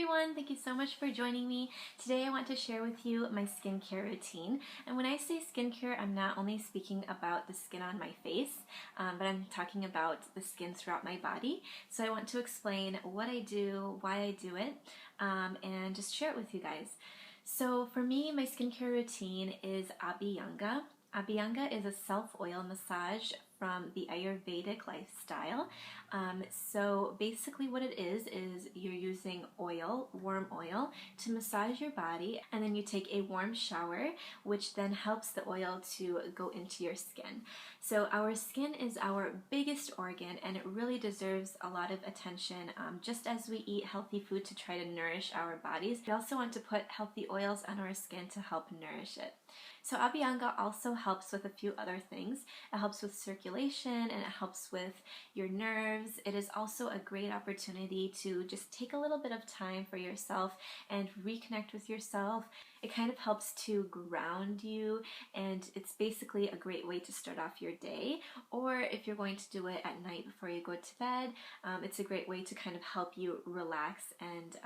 everyone, thank you so much for joining me. Today I want to share with you my skincare routine. And when I say skincare, I'm not only speaking about the skin on my face, but I'm talking about the skin throughout my body. So I want to explain what I do, why I do it, and just share it with you guys. So for me, my skincare routine is ABHYANGA. ABHYANGA is a self-oil massage from the Ayurvedic lifestyle. So basically what it is you're using oil, warm oil, to massage your body, and then you take a warm shower, which then helps the oil to go into your skin. So our skin is our biggest organ, and it really deserves a lot of attention. Just as we eat healthy food to try to nourish our bodies, we also want to put healthy oils on our skin to help nourish it. So ABHYANGA also helps with a few other things. It helps with circulation and it helps with your nerves. It is also a great opportunity to just take a little bit of time for yourself and reconnect with yourself. It kind of helps to ground you, and it's basically a great way to start off your day. Or if you're going to do it at night before you go to bed, it's a great way to kind of help you relax and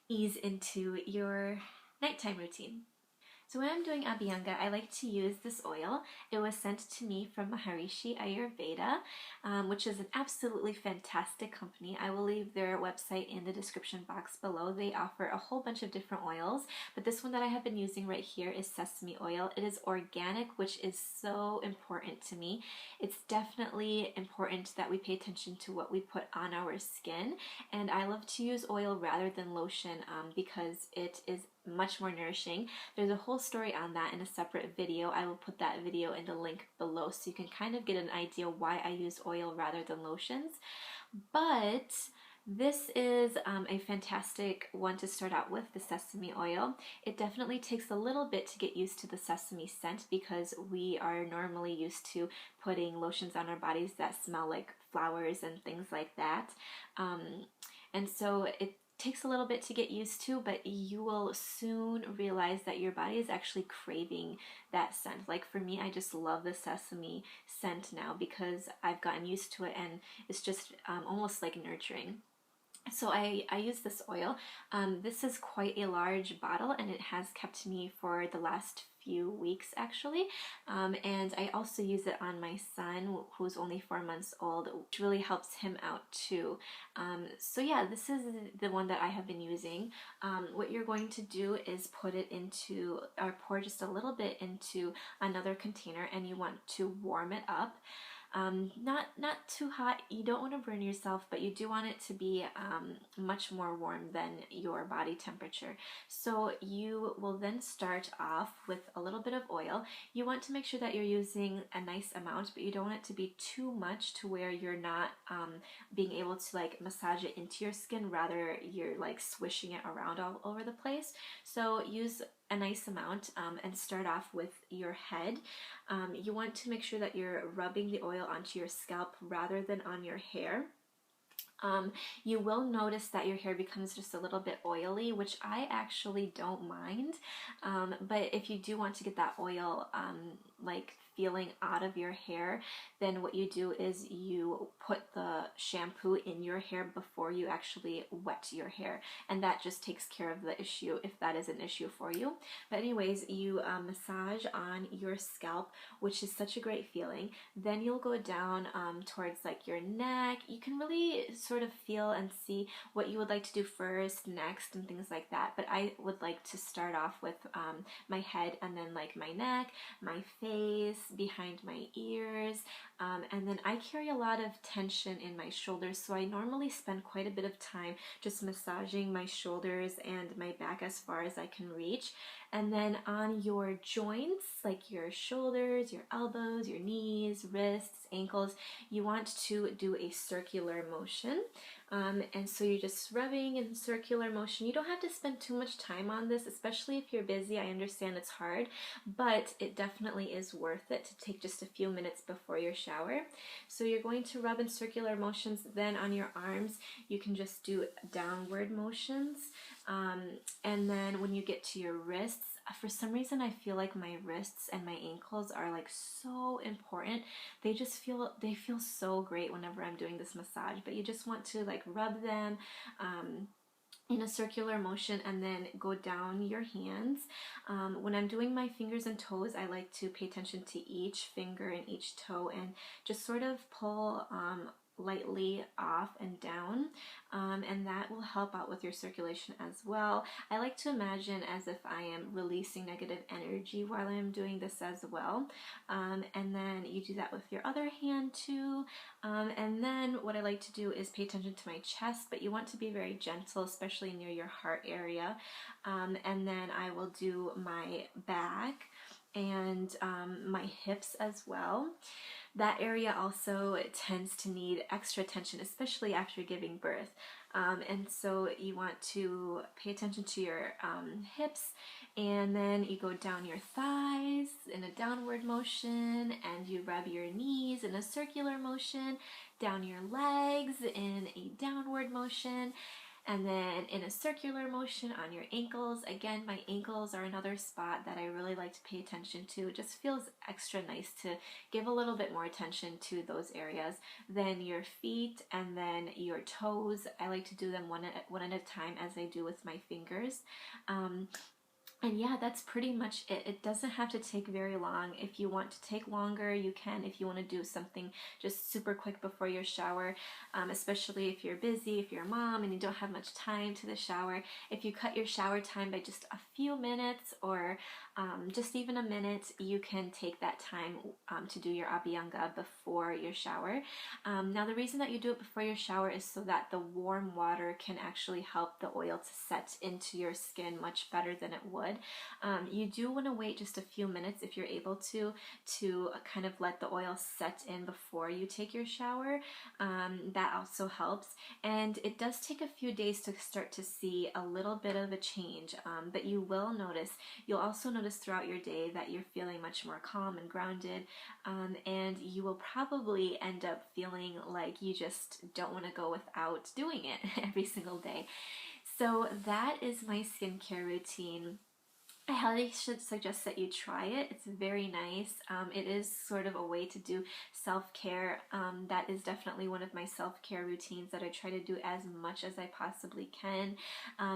ease into your nighttime routine. So when I'm doing ABHYANGA, I like to use this oil. It was sent to me from Maharishi Ayurveda, which is an absolutely fantastic company. I will leave their website in the description box below. They offer a whole bunch of different oils, but this one that I have been using right here is sesame oil. It is organic, which is so important to me. It's definitely important that we pay attention to what we put on our skin, and I love to use oil rather than lotion because it is much more nourishing. There's a whole story on that in a separate video. I will put that video in the link below so you can kind of get an idea why I use oil rather than lotions. But this is a fantastic one to start out with, the sesame oil. It definitely takes a little bit to get used to the sesame scent because we are normally used to putting lotions on our bodies that smell like flowers and things like that. And so it takes a little bit to get used to, but you will soon realize that your body is actually craving that scent. Like for me, I just love the sesame scent now because I've gotten used to it, and it's just almost like nurturing. So I use this oil. This is quite a large bottle, and it has kept me for the last few weeks actually, and I also use it on my son who's only 4 months old, which really helps him out too. So yeah, this is the one that I have been using. What you're going to do is put it into, or pour just a little bit into another container, and you want to warm it up. Not too hot. You don't want to burn yourself, but you do want it to be much more warm than your body temperature. So you will then start off with a little bit of oil. You want to make sure that you're using a nice amount, but you don't want it to be too much to where you're not being able to like massage it into your skin. Rather, you're like swishing it around all over the place. So use a nice amount and start off with your head. You want to make sure that you're rubbing the oil onto your scalp rather than on your hair. You will notice that your hair becomes just a little bit oily, which I actually don't mind. But if you do want to get that oil like feeling out of your hair, then what you do is you put the shampoo in your hair before you actually wet your hair, and that just takes care of the issue if that is an issue for you. But anyways, you massage on your scalp, which is such a great feeling. Then you'll go down towards like your neck. You can really sort of feel and see what you would like to do first, next, and things like that. But I would like to start off with my head, and then like my neck, my face, behind my ears, and then I carry a lot of tension in my shoulders, so I normally spend quite a bit of time just massaging my shoulders and my back as far as I can reach. And then on your joints, like your shoulders, your elbows, your knees, wrists, ankles, you want to do a circular motion. And so you're just rubbing in circular motion. You don't have to spend too much time on this, especially if you're busy. I understand it's hard, but it definitely is worth it to take just a few minutes before your shower. So you're going to rub in circular motions. Then on your arms, you can just do downward motions. And then when you get to your wrists, for some reason I feel like my wrists and my ankles are like so important. They feel so great whenever I'm doing this massage, but you just want to like rub them. in a circular motion and then go down your hands. When I'm doing my fingers and toes, I like to pay attention to each finger and each toe and just sort of pull lightly off and down, and that will help out with your circulation as well. I like to imagine as if I am releasing negative energy while I'm doing this as well, and then you do that with your other hand too, and then what I like to do is pay attention to my chest, but you want to be very gentle, especially near your heart area, and then I will do my back and my hips as well. That area also tends to need extra attention, especially after giving birth. And so you want to pay attention to your hips, and then you go down your thighs in a downward motion, and you rub your knees in a circular motion, down your legs in a downward motion, and then in a circular motion on your ankles. Again, my ankles are another spot that I really like to pay attention to. It just feels extra nice to give a little bit more attention to those areas. Then your feet and then your toes. I like to do them one at a time, as I do with my fingers. And yeah, that's pretty much it. It doesn't have to take very long. If you want to take longer, you can. If you want to do something just super quick before your shower, especially if you're busy, if you're a mom and you don't have much time to the shower, if you cut your shower time by just a few minutes or just even a minute, you can take that time to do your ABHYANGA before your shower. Now, the reason that you do it before your shower is so that the warm water can actually help the oil to set into your skin much better than it would. You do want to wait just a few minutes if you're able to kind of let the oil set in before you take your shower. That also helps, and it does take a few days to start to see a little bit of a change, but you will notice. You'll also notice throughout your day that you're feeling much more calm and grounded, and you will probably end up feeling like you just don't want to go without doing it every single day. So that is my skincare routine. I highly should suggest that you try it. It's very nice. It is sort of a way to do self-care. That is definitely one of my self-care routines that I try to do as much as I possibly can.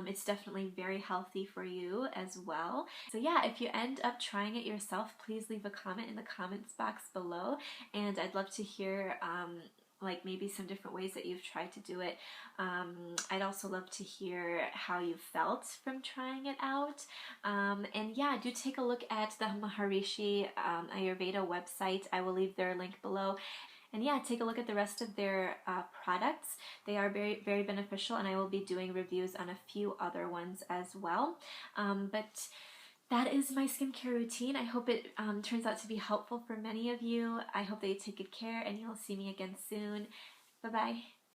It's definitely very healthy for you as well. So yeah, if you end up trying it yourself, please leave a comment in the comments box below, and I'd love to hear like maybe some different ways that you've tried to do it. I'd also love to hear how you felt from trying it out. And yeah, do take a look at the Maharishi Ayurveda website. I will leave their link below. And yeah, take a look at the rest of their products. They are very, very beneficial, and I will be doing reviews on a few other ones as well. But that is my skincare routine. I hope it turns out to be helpful for many of you. I hope that you take good care, and you'll see me again soon. Bye-bye.